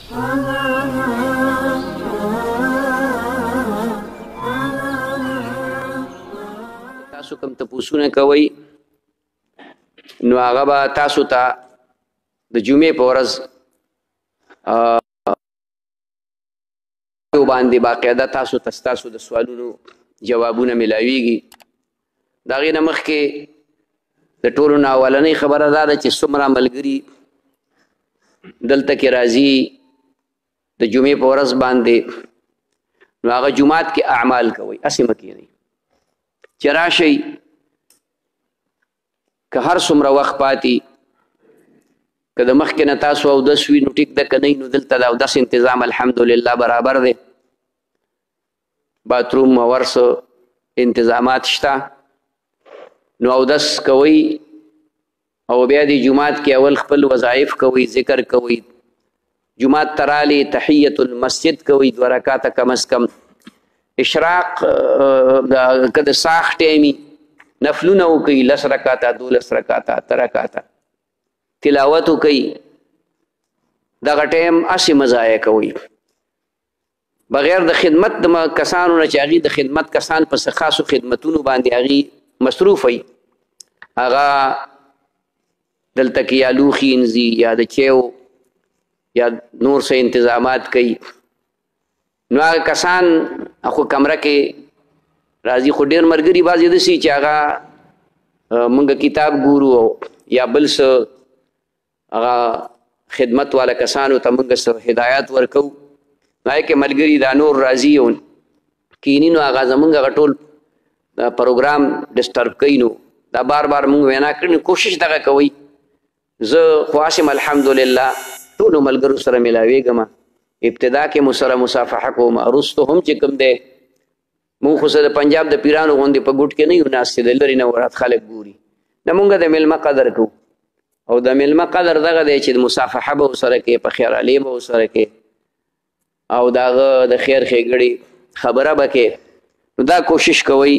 تاسو کوم تپوسونه کوئ نو هغه به تاسو ته د جمعې په ورځ باندې باقاعده تاسو ته ستاسو د سوالونو جوابونه ملاویږي. د هغې نه مخکې د ټولو نه اولنۍ خبره دا ده چې څومره ملګري دلته کې راځي د جمعې په ورځ باندې نو هغه جومات کې اعمال کوئ، هسې مه کښېنئ چې راشئ. که هر څومره وخت پاتې که د مخکې نه تاسو اودس وي نو ټیک ده، که نه نو دلته د اودس انتظام الحمدلله برابر دی، باتروم او هر څه انتظامات شته. نو اودس کوئ او بیا دې جومات کې اول خپل وظایف کوئ، ذکر کوئ، جومات ته رالې تحیت المسجد کوئ 2 رکاته کم از کم، اشراق که د ساخ ټایمي نفلونه وکئ 10 رکاته 12 رکاته 8 رکاته تلاوت وکئ. دغه ټایم هسې مه ضایع کوئ بغیر د خدمت د کسانو نه چې هغې د خدمت کسان په څه خاصو خدمتونو باندې هغې مصروف وي، هغه دلته کې یا لوښي انځي یا د چایو یا نور څه انتظامات کوي. نو هغه کسان خو کمره کې راځي، خو ډېر ملګري بعضې داسې چې هغه موږ کتاب ګورو یا بل څه هغه خدمت والا کسانو ته موږ څه هدایات ورکوو، نو هغې کې ملګري دا نور راځي او کیني نو هغه زموږ هغه ټول پروګرام ډسټرب کوي. نو دا بار بار موږ وینا کړې، کوشش دغه کوئ. زه خو هسې الحمدلله ټولو ملګرو سره ملاویږم، ابتدا کې مو سره مصافحه کوم، وروستو هم چې کوم دی مونږ خو د پنجاب د پیرانو غوندې په ګوټ کې نه یو ناستې، د لرې نه ورات خلک ګوري. نه مونږ د میلمه قدر کوو، او د میلمه قدر دغه دی چې مصافحه به ورسره کوې، په خیرالې به ورسره کوې، او د هغه د خیر ښېګړې خبره به کوې. نو دا کوشش کوئ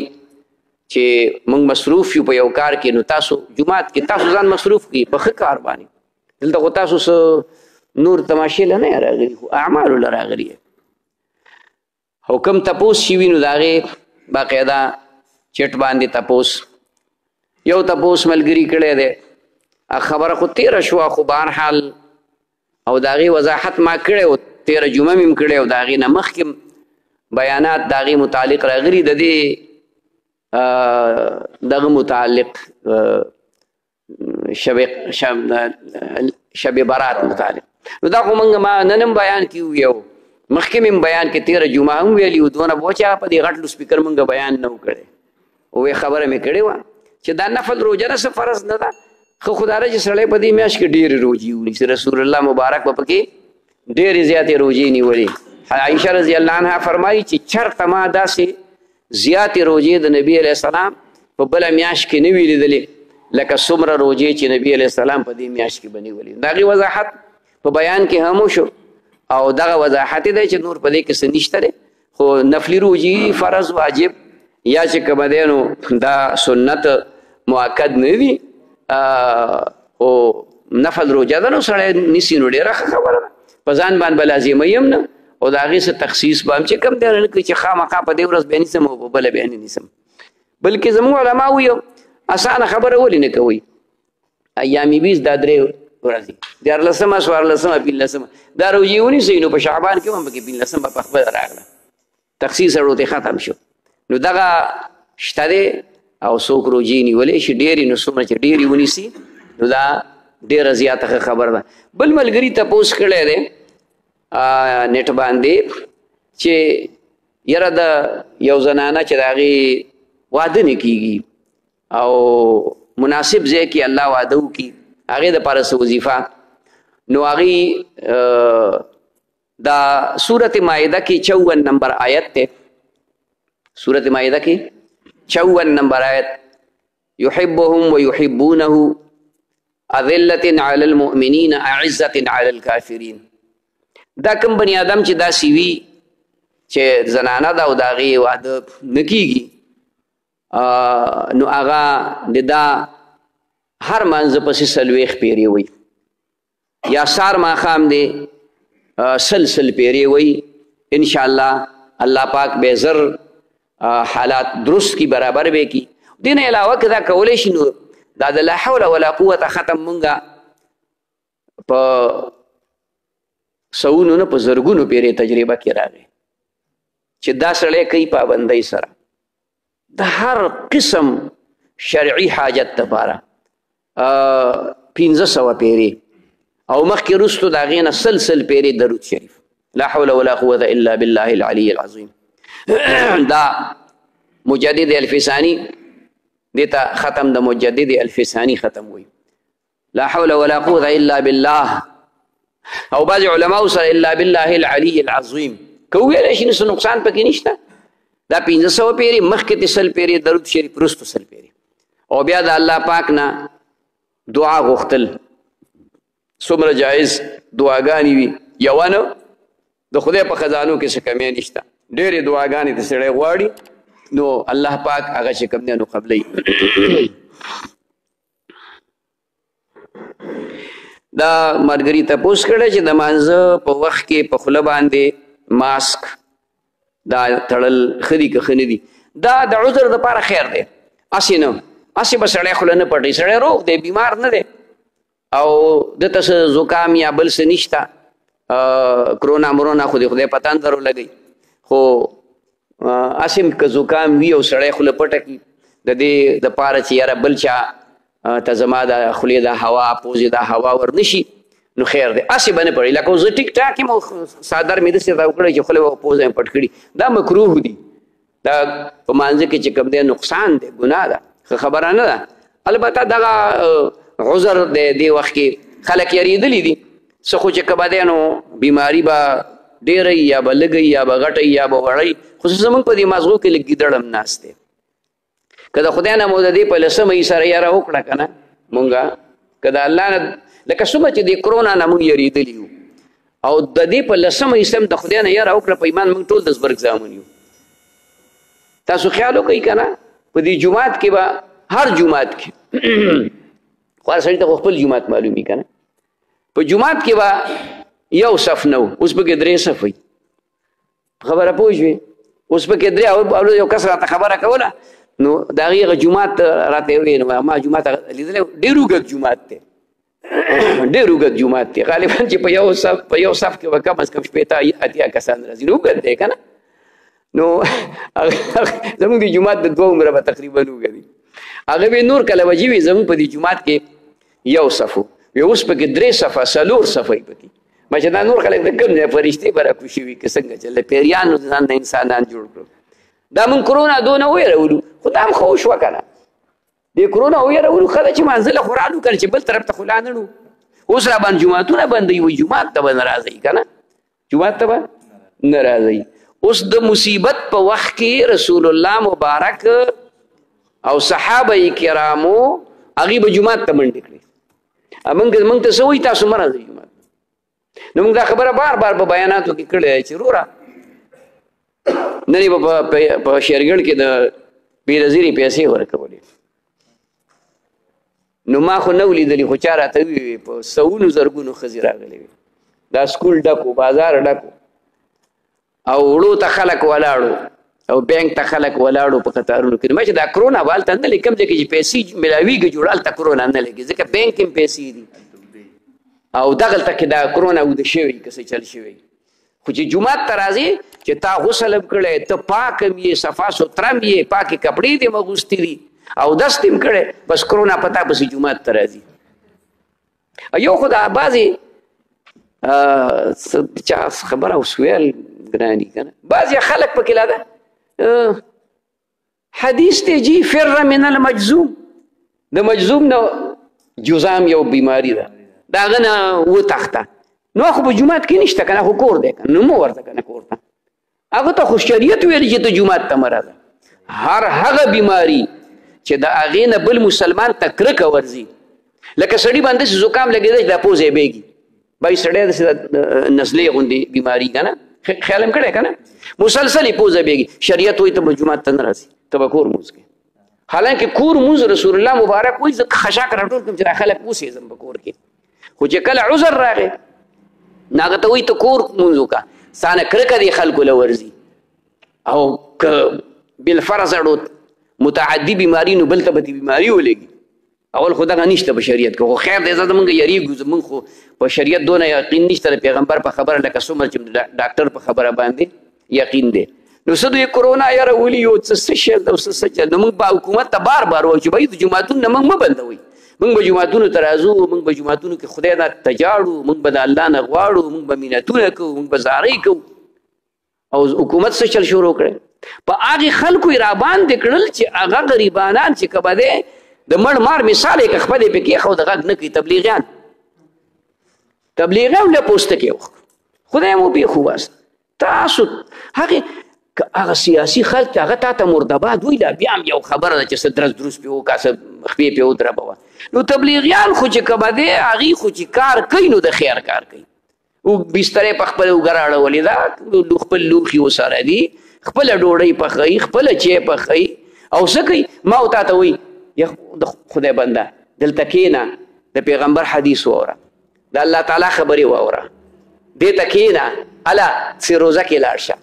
چې مونږ مصروف یو په یو کار کې. نو تاسو جومات کې تاسو ځان مصروف کړئ په ښه کار باندې، دلته خو تاسو څه نور تماشې له نه راغلي، خو اعمالو له راغلي. او کوم تپوس چې وي نو د هغې باقاعده چټ باندې تپوس، یو تپوس ملګري کړی دی، خبره خو تېره شوه، خو بهرحال او د هغې وضاحت ما کړی و، تېره جمعه مې هم کړی و، د هغې نه مخکې بیانات د هغې متعلق راغلي، د دې دغه متعلق شب برات متعلق. نو دا خو موږ ما نن هم بیان کیو، یو مخکې مې بیان کې 13 جمعه هم ویلي و، دونه به وچه په دې غټ لوسپیکر موږ بیان نه و کړی، وې خبره مې کړې وه چې دا نفل روژه نه څه فرض نه ده، ښه خو دا ده چې سړی په دې میاشت کې ډېرې روژې ونیسي. رسول الله مبارک به پکې ډېرې زیاتې روژې نیولې. عایشه رضی الله عنها فرمایي چې چرته ما داسې زیاتې روژې د نبي علیه السلام په بله میاشت کې نه وي لیدلې لکه څومره روژې چې نبي علیه السلام په دې میاشت کې به نیولې. د هغې وضاحت په بیان کې هم وشو، او دغه وضاحت دی چې نور په دې کې څه نشته دی، خو نفلي روژې فرض واجب یا چې کومه دی نو دا سنت مؤکد نه وي، خو نفل روژه ده نو سړی نیسي نو ډېره ښه خبره ده، په ځان باندې به لازموي هم نه، او د هغې څه تخصیص به هم چې کوم دی نه کوي چې خامخا په دې ورځ بیا نیسم او په بله بیا نه نیسم. بلکې زموږ علما وایي اسانه خبره ولې نه کوئ، ایام بیس دا 3 ورځې 14مه 14مه 15مه دا روژې ونیسئ، نو په شعبان کې هم پکې 15مه په خپله راغله، تخصیص اړوتې ختم شو. نو دغه شته دی، او څوک روژې نیولی شي ډېرې، نو څومره چې ډېرې ونیسي نو دا ډېره زیاته ښه خبره ده. بل ملګري تپوس کړی دی نیټ باندې چې یاره د یو زنانه چې د هغې واده نه کېږي او مناسب ځای کې الله واده وکړي، هغې دپاره څه وظیفه، نو هغې دا سورت مائده کې 54 نمبر آیت دی، سورت مائده کې 54 نمبر آیت، یحبهم ویحبونه اذلة علی المؤمنین اعزة علی الکافرین. دا کوم بني آدم چې داسې وي چې زنانه ده او د هغې واده نه کېږي، نو هغه د دا هر منځه پسې 40 پیرې وي، یا سار ماښام دی سل پیری وی انشاءاللہ اللہ پاک بے زر حالات درست کی برابر بے کی دین علاوہ که دا کولی شي نو دا د لا حول ولا قوت ختم مونږه په سونو نه په زرګونو پیرې تجربه کې راغی چې دا سړی کوي پابندۍ سره د هر قسم شرعي حاجت دپاره 1500 پیرې او مخکې وروستو د هغې نه سل پیرې درود شریف لا حول ولا قوة الا بالله العلي العظيم دا مجدد الفساني دیتا ختم دا مجدد الفساني ختم وي لا حول ولا قوة الا بالله او بعض علماء سره الا بالله العلي العظيم که ویلی شي نو نقصان پکې نشته دا 1500 پیرې مخکې ته سل پیرې درود شریف وروستو سل پیرې او بیا د الله پاک نه دعا غوښتل څومره جایز دعاګانې وي یوه نه د خدای په خزانو کې څه کمی نشته ډېرې دعاګانې ته سړی غواړي نو الله پاک هغه چې کوم دی نو قبلوي دا ملګري تپوس کړی چې د مانځه په وخت کې په خوله باندې ماسک دا تړل ښه دي که ښه نه دي دا د عذر دپاره خیر دی هسې نه هسې به سړی خوله نه پټوي سړی روغ دی بیمار نه دی او دته څه زکام یا بل څه نشته کرونا مرونا خو د خدای په تندر ولګوي خو هسې که زکام وي او سړی خوله پټه کړي د دې دپاره چې یاره بل چا ته زما د خولې دا هوا پوزې دا هوا ورنشي نو خیر دی هسې به نه پړي لکه زه ټیک ټاک یم او څادر مې داسې راو کړی چې خوله او پوزه مې پټ کړي دا مکروه دي دا په مانځه کې چې کوم دی نقصان دی ګناه ده ښه خبره نه ده البته دغه عذر دی دې وخت کې خلک یریدلي دي څه خو چې که به دی نو بیماري به ډېره یا به لږی یا به غټی یا به وړی خصوصا زموږ په دې مازغو کې لږ ګیدړ هم ناست دی که د خدای نه مو د دې په 10مه سره یاره وکړه که نه مونږه که د الله نه لکه څومره چې د کرونا نه مونږ یریدلي یو او د دې په 10مه هم د خدای نه یاره وکړه په ایمان مونږ ټول د زبرګ زامن یو تاسو خیال وکئ که نه په دې جومات کې به هر جومات کې خو هر سړي ته خو خپل جومات معلومي که نه په جومات کې به یو صف نه و اوس پکې 3 صف وي خبره پوه شوې اوس پکې 3 او یو کس راته خبره کوله نو د هغې هغه جومات راته ویې نو ما جومات لیدلی ډېر اوږد جومات دی ډېر اوږد جومات دی غالبا چې په یو صف کې به کم از کم 80 کسان راځي نو اوږد دی که نه نو زموږ د جومات د 2 عمره به تقریبا اوږد وي هغه به نور کله وجې وي زموږ په دې جومات کې یو صف و اوس پکې 3 صفه 4 صفه یې پکې ما چې دا نور خلک د کوم ځای فرشتې به راکوشي وي که څنګه چې له پیریانو ځان نه انسانان جوړ کړو دا مونږ کرونا دونه ویرولو خو دا هم ښه وشوه که نه دې کرونا ویرولو ښه ده چې مانځله خو رالو که نه چې بل طرف ته خو لا نه اوس را باندې جوماتونه بندوي وایي جومات ته به نه راځئ که نه جومات ته به نه راځئ اوس د مصیبت په وخت کې رسول الله مبارک او صحابه کرامو هغې به جومات ته منډې کړې موږ ته څه وایي تاسو مه راځئ جومات نو موږ دا خبره بار بار په بیاناتو کې کړې چې وروره نن یې به په شیرګل کې د بېنظیرې پیسې ورکولې نو ما خو نه ولیدلي خو چا راته وویې په سوونو زرګونو ښځې راغلې وې دا سکول ډکو بازار ډکو او وړو ته خلک ولاړو او بینک ته خلک ولاړو په قطارونو کې ما چې دا کرونا به هلته نه لګي کوم ځای کې چې پیسې میلاویږي جوړ هلته کرونا نه لګي ځکه بینک کې هم پیسې دي او دغلته کې دا کرونا اوده شوی که څه چل شوی خو چې جومات ته راځې چې تا غسل هم کړی ته پاک هم یې صفا سوتره هم یې پاکې کپړې دې هم اغوستې دي او دست دې هم کړی بس کرونا په تا پسې جومات ته راځي یو خو دا بعضې چا خبره اوس ویل ګراني که نه بعضې خلک پکې لا ده حدیث دی جی فر من المجزوم د مجزوم نه جزام یو بیماری ده د هغه نه وتښته نو خو په جومات کې نشته که نه خو کور دی که نو مه ورځه که نه کور ته هغه ته خو شریعت ویلي چې ته جومات ته مه راځه هر هغه بیماری چې د هغې نه بل مسلمان ته کرکه ورځي لکه سړي باندې داسې زکام لګېده چې دا پوزه یې بیږي بای سړی داسې نزلې غوندې بیماري که نه خیال هم کړی که نه مسلسل یې پوزه بیږي شریعت وایي ته به جومات ته نه راځي ته به کور مونځ کوې حالانکه کور مونځ رسول الله مبارک وایي زه خشاک راټول کړم چې دا خلک اوسېږم په کور کې خو چې کله عذر راغی نو هغه ته وایي ته کور لمونځ وکړه ستا نه کرکه دې خلکو له ورځي او که بالفرض اړو متعدي بیماري نو بل ته به دې بیماري ولګي اول خو دغه نشته په شریعت کې خو خیر دی زه زمونږ یریږو زمونږ خو په شریعت دونه یقین نشته د پیغمبر په خبره لکه څومره چې ډاکټر په خبره باندې یقین دی نو څه دوی کرونا یاره ولي یو څه شی ده او څه چل نو موږ به حکومت ته بار بار وایو چې بهی د جوماتونو نه موږ مه بندوئ موږ به جوماتونو ته راځو موږ به جوماتونو کې خدای نه تجاړو موږ به د الله نه غواړو موږ به مینتونه کوو موږ به زارۍ کوو او حکومت څه چل شروع کړی په هغې خلکو یې راباندې کړل چې هغه غریبانان چې که به دی د مړ مار مثال یې که خپل یې پې کېښود غږ نه کوي تبلیغیان له پوستکې وخت خدای مو بېخو واسه تاسو هغې که هغه سیاسي خلک چې هغه تا ته مردباد وایي لا بیا هم یو خبره ده چې څه درس دروس پې وکړه څه خپې پې ودربوه نو تبلیغیان خو چې که به دی هغې خو چې کار کوي نو د خیر کار کوي بسترې په خپله اوږه راړولې ده خپل لوښي ورسره دي خپله ډوډۍ پخوي خپله چای پخوي او څه کوي ما او تا ته وایي د خدای بنده دلته کښېنه د پیغمبر حدیث واوره د الله تعالی خبرې واوره دې ته کښېنه هله سیروزه کې لاړ شه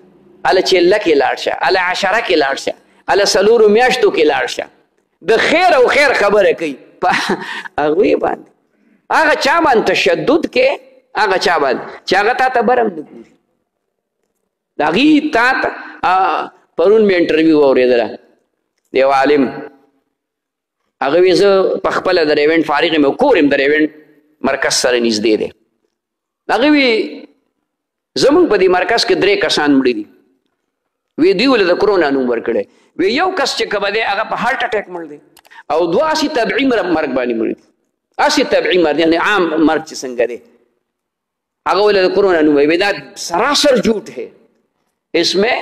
هله چله کې لاړ شه هله عشره کې لاړ شه هله څلورو میاشتو کې لاړ شه د خیر او خیر خبره کوي په هغوی باندې هغه چا باندې تشدد کې هغه چا باندې چې هغه تا ته برم نه ګوري د هغې تا ته پرون مې انټرویو واورېدله د یو عالم هغه وی زه په خپله د ریونډ فارغ یم او کور یم د ریونډ مرکز سره نږدې دی هغه وی زمونږ په دې مرکز کې 3 کسان مړي دي وی دوی ولې د کرونا نوم ورکړی وی یو کس چې کومه دی هغه په هارټ اټیک مړ دی او 2 اسی طبعي مرګ باندې مړ دي اسی طبعي مرګ یعنی عام مرګ چې څنګه دی هغه ولې د کرونا نوم وی دا سراسر جھوٹ ہے اس میں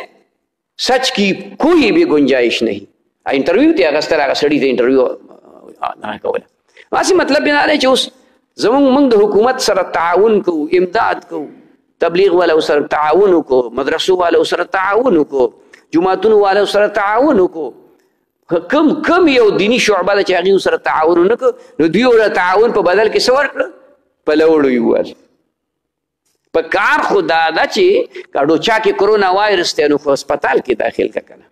سچ کی کوئی بھی گنجائش نہیں انټرویو ته هغه ستر هغه سړي ته انټرویو نه کوله واسي مطلب دا دی چې اوس زمونږ د حکومت سره تعاون کوو امداد کوو تبلیغ والا سره تعاون وکړو مدرسو والا سره تعاون وکړو جوماتونو والا سره تعاون وکړو کم یو دینی شعبه ده چې هغې سره تعاون ونه کړو نو دوی ورته تعاون په بدل کې څه ورکړه په لوړو یووال په کار خو دا ده چې کاډو چا کې کرونا وایرس دی نو خو هسپتال کې داخل که که نه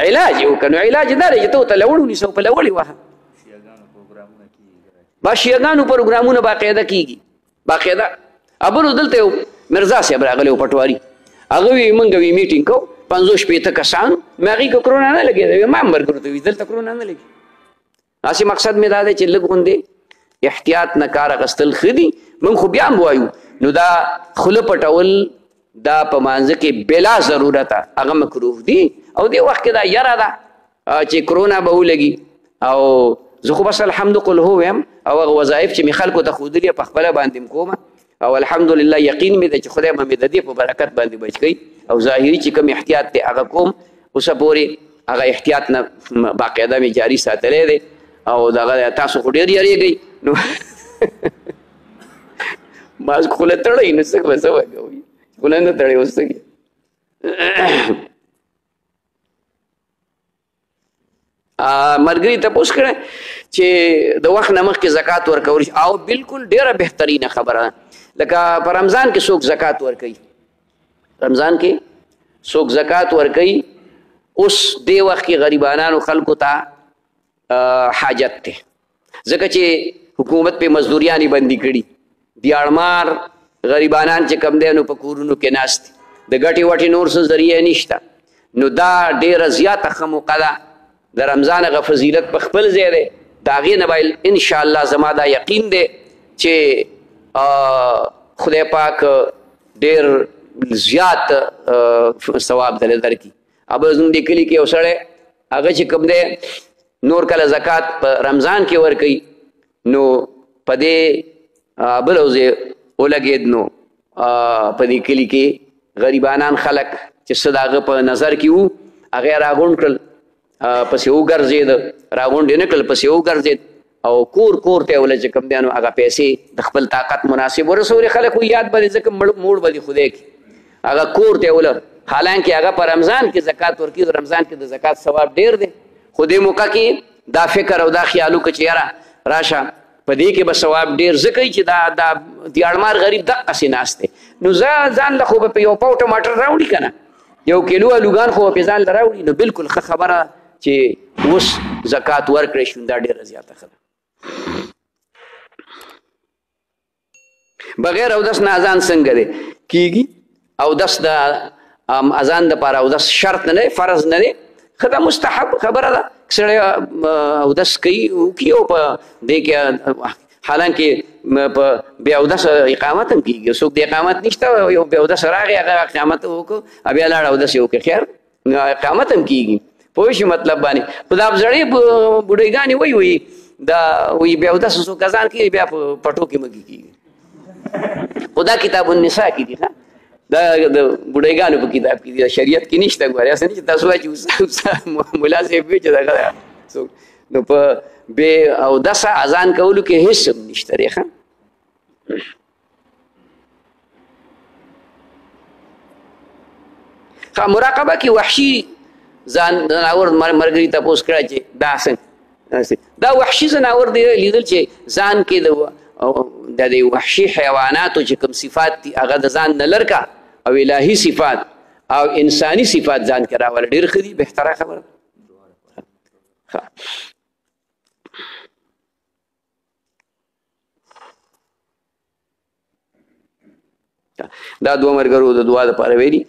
علاج یې وکړه نو علاج دا دی چې ته ورته لوړ ونیسه په لوړې وهه با شیعګانو پروګرامونه باقاعده کېږي باقاعده ابلو دلته یو مرزا صاحب راغلی و پټواري هغه وی موږ وی میټینګ کوو 50 کسان مې هغې که کرونا نه لګېده ما هم ملګرو ته وي دلته کرونا نه لګي هسې مقصد مې دا دی چې لږ غوندې احتیاط نه کار اخیستل ښه دي موږ خو بیا هم وایو نو دا خوله پټول دا په مانځه کې بلا ضرورته هغه مکروه دي او دې وخت کې دا یره ده چې کرونا به ولګي او زه خو بس الحمد قل هو یم او هغه وظایف چې مې خلکو ته ښودلي په خپله باندې م کومه او الحمدلله یقین مې ده چې خدای به مې د دې په برکت باندې بچ کوي او ظاهري چې کوم احتیاط دی هغه کوم اوسه پورې هغه احتیاط نه باقاعده مې جاري ساتلی دی او دغه تاسو خو ډېر یارېږئ نو بعض خوله تړئ نو څه به څه وکوئ خوله نه تړئ اوس څه مرګري تپوس کړی چې د وخت نه مخکې زکات ورکول شي او بالکل ډېره بهترینه خبره لکه په رمضان کې څوک زکات ورکوي رمضان کې څوک زکات ورکوي اوس دې وخت کې غریبانانو خلکو ته حاجت دی ځکه چې حکومت پې مزدوریانې بندي کړي دیاړمار غریبانان چې کم دی نو په کورونو کې ناست دي د ګټې وټې نور څه ذریعه نشته نو دا ډېره زیاته ښه موقع ده د رمضان هغه فضیلت په خپل ځای دی د هغې نه به انشاءالله زما دا یقین دی چې خدای پاک ډېر زیات ثواب درله درکړي ابه زموږ دې کلي کې یو سړی هغه چې کوم دی نور کله زکات په رمضان کې ورکوي نو په دې بله ځای ولګېد نو په دې کلي کې غریبانان خلک چې څه د هغه په نظر کې وو هغه یې راغونډ کړل پسې وګرځېد راغونډې نه کړل پسې وګرځېد او کور کور ته وله چې کوم دی نو هغه پیسې د خپل طاقت مناسب ورسولې خلک یاد به دې ځکه موړ به دې خدای کړي هغه کور ته وله حالانکه هغه په رمضان کې زکات ورکوي رمضان کې د زکات ثواب ډېر دی خو دې موقع کې دا فکر او دا خیال وکړه چې یاره راشه په دې کې به ثواب ډېر ځکه چې دا دیاړمار غریب دقسې ناست دی نو ځان له خو به په یو پاو ټماټر راوړي که نه یو کیلو الوګان خو به پې ځان له راوړي نو بلکل ښه خبره چې اوس زکات ورکړی شو دا ډېره زیاته ښه ده بغیر اودس نه اذان څنګه دی کیږي اودس د اذان دپاره اودس شرط نه دی فرض نه دی ښه ده مستحب خبره ده سړی اودس کوي وکړي او په دې کې حالانکې په بې اودس اقامت هم کېږي څوک د اقامت نشته یو بې اودس راغی هغه اقامت وکړو بیا لاړ اودس یې وکړي خیر اقامت هم کېږي پوه شي مطلب باندې خو دا زړې بوډۍ وایي دا وایي بې اودس څوک اذان کوي بیا په پټو کې مګي کېږي خو دا کتاب النساء کې دي دا د بوډایګانو په کتاب کې دي شریعت کې نشته ګورې هسې نه چې تاسو وایي چې ملا صاحب وي چې دغه څوک نو په بې اودسه اذان کولو کې هېڅ هم نشته دی ښه مراقبه کې وحشي ځناور ملګري تپوس کړه چې دا څنګه دا وحشي ځناور دی لیدل چې ځان کې د دې وحشي حیواناتو چې کوم صفات دي هغه د ځان نه لر کا او الهي صفات او انساني صفات ځان کې راوله ډېر ښه دي بهتره خبره دا دوه ملګرو د دعا دپاره ویلي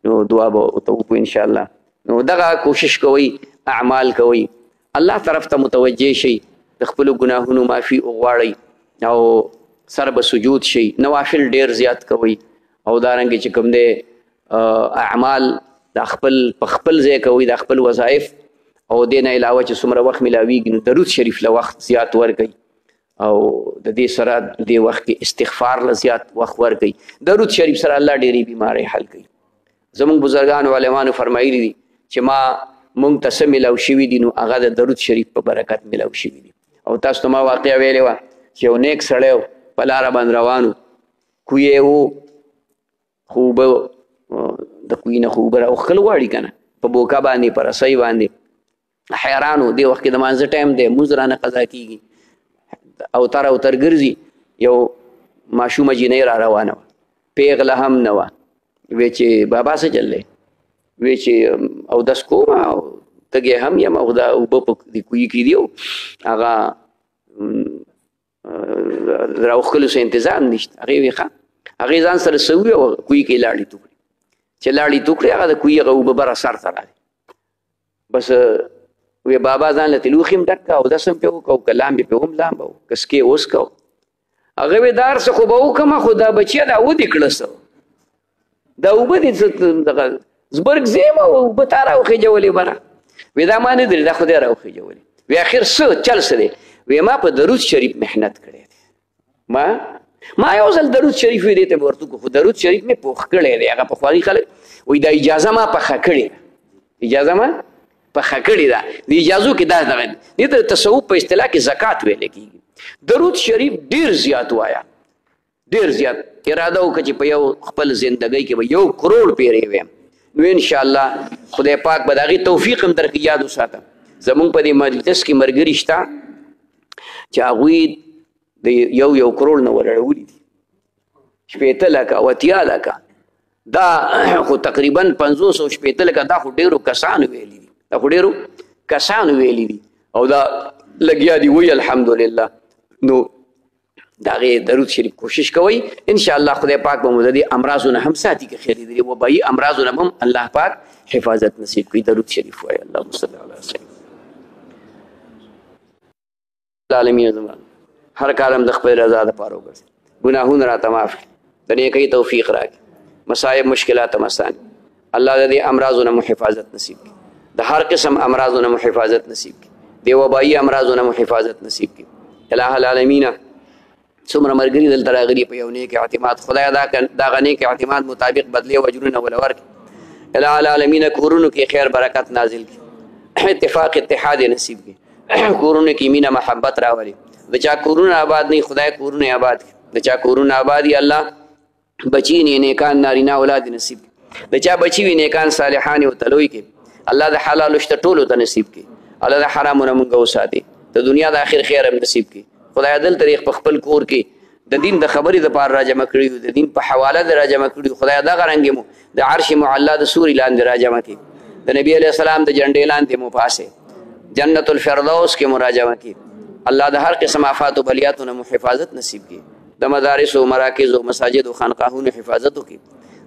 نو دعا به ورته وکړو انشاءالله نو دغه کوشش کوئ اعمال کوئ الله طرف ته متوجه شئ د خپلو ګناهونو معافي وغواړئ او سر به سجود شي نوافل ډیر زیات کوي او دارنګې چې کوم دی اعمال د خپل په خپل ځای کوي د خپل وظایف او دې نه علاوه چې څومره وخت میلاویږي نو درود شریف له وخت زیات ورکوي او د دې سره دې وخت کې استغفار له زیات وخت ورکوي درود شریف سره الله ډېرې بیمارۍ حل کوي زموږ بزرګانو علمانو فرمایلي دي چې مونږ ته څه میلاو شوي دي نو هغه د درود شریف په برکت میلاو شوي دي او تاسو ته ما واقعه ویلې وه چې یو نیک سړی په لاره باندې روان و کوی یې و خو اوبه د کوی نه خو اوبه راوښکل غواړي که نه په بوکه باندې په رسۍ باندې حیران و دې وخت کې د مانځه ټایم دی مونځ رانه قضا کېږي اوتر اوتر ګرځي یو ماشومه جینۍ را روانه وه پیغله هم نه وه وی چې بابا څه چل دی وی چې اودس کوم او تږی هم یم او دا اوبه په دې کوی کې دي هغه راوښکلو څه انتظام نشته هغې وی ښه هغې ځان سره څه ووي او کوی کې لاړې تو کړې چې لاړې تو کړې هغه د کوی هغه اوبه بره سر ته راغلې بس وی بابا ځان له تلوخي هم ډک کړه اودس هم پرې وکړه او که لامبې پرې هم لامبه و که سکې اوس کوه هغه وی دا هر څه خو به وکړم خو دا بچیه دا ودې کړه څه دا اوبه دې دغه زبرګ زیم او اوبه تا راوخېجولې بره وی دا ما نه درې دا خو دی راوخېجولې وی اخر څه چل څه دی وی ما په درود شریف محنت کړی دی ما یو ځل درود شریف وی دی ته مې ورته خو درود شریف مې پوخ کړی دی هغه پخواني خلک وایي دا اجازه ما پخه کړې ده اجازه ما پخه کړې ده د اجازو کې دا دغه دې ته تصوف په اصطلاح کې زکات ویلی کېږي درود شریف ډېر زیات وایه ډېر زیات اراده وکړه چې په یو خپل زندګۍ کې به 1 کروڑ پیرې ویم نو انشاءالله خدای پاک به د هغې توفیق هم درکړي یاد وساته زمونږ په دې مجلس کې ملګري شته چې هغوی د 1 کروڑ نه ورړولي دي 80 لکه 80 لکه دا خو تقریبا 500 لکه دا خو ډېرو کسانو ویلي دي دا خو ډېرو کسانو ویلي دي او دا لګیا دي وایي الحمدلله نو د هغې درود شریف کوشش کوئ انشاءالله خدای پاک به مو د دې امراضو نه هم ساتي که خیر دي وبایي امراضو نه هم الله پاک حفاظت نصیب کړي درود شریف وایي اللهم صل علی سیدنا العالمین زمان هر کارم د خپل رضا دپاره وګرځي ګناهونه راته معاف کړي د نیکۍ توفیق راکړي مصایب مشکلات هم اسان الله د دې امراضو نه مو حفاظت نصیب کړي د هر قسم امراضو نه مو حفاظت نصیب کړي د وبایي امراضو نه مو حفاظت نصیب کړي الہ العالمین څومره ملګري دلته راغلي په یو نیک اعتماد خدای دغه نیک اعتماد مطابق بدلې او اجرونه وله ورکړي الہ العالمین کورونو کې خیر برکت نازل کړي اتفاق اتحاد نصیب کړي کورونه کې مینه محبت راولي د چا کورونه آباد نه خدای کورونه آباد کړي د چا کورونه آباد الله بچی نیکان نارینه اولاد نصیب کړي د چا بچی وي نیکان صالحان او تلوي کړي الله د حلال شته ټولو ته نصیب کړي الله د حرامونو مونږ وساتي د دنیا د آخر خیر هم نصیب کړي خدای دلته په خپل کور کې د دین د خبرې دپاره راجمع کړي د دین په حواله د راجمع کړي خدای دغه رنګې مو د عرش معلا د سوري لاندې راجمع کړي د نبی علیه السلام د جنډې لاندې مو پاسې جنت الفردوس کې مو راجمع کړي الله د هر قسم آفات و بلیاتو نه مو حفاظت نصیب کړي د مدارس و مراکز و مساجد و خانقاهونو حفاظت وکړي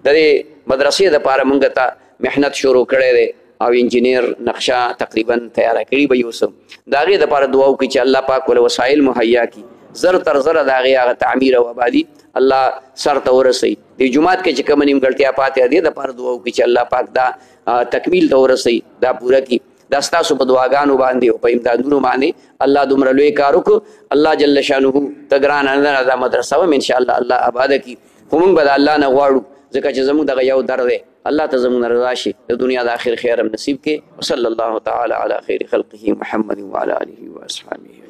د دې مدرسې دپاره موږ ته محنت شروع کړی دی او انجینیر نقشه تقریبا تیاره کړي به یو څه د هغې دپاره دعا وکړي چې الله پاک ول وسایل مهیا کړي زر تر زره د هغې هغه تعمیر او آبادي الله سر ته ورسوي د جومات کې چې کومه نیمګړتیا پاتې دې دپاره دعا وکړي چې الله پاک دا تکمیل ته ورسوي دا پوره کړي دا ستاسو په دعاګانو باندې او په امدادونو باندې الله دومره لوی کار وکړو الله جل شانه ته ګرانه نه دا مدرسه وم انشاءالله الله آباده کړي خو موږ به د الله نه غواړو ځکه چې زموږ دغه یو در دی الله ته زموږ رضا شي د دنیا د آخر خیر هم نصیب کړي وصلی الله تعالی علی خیر خلقه محمد وعلى آله واصحابه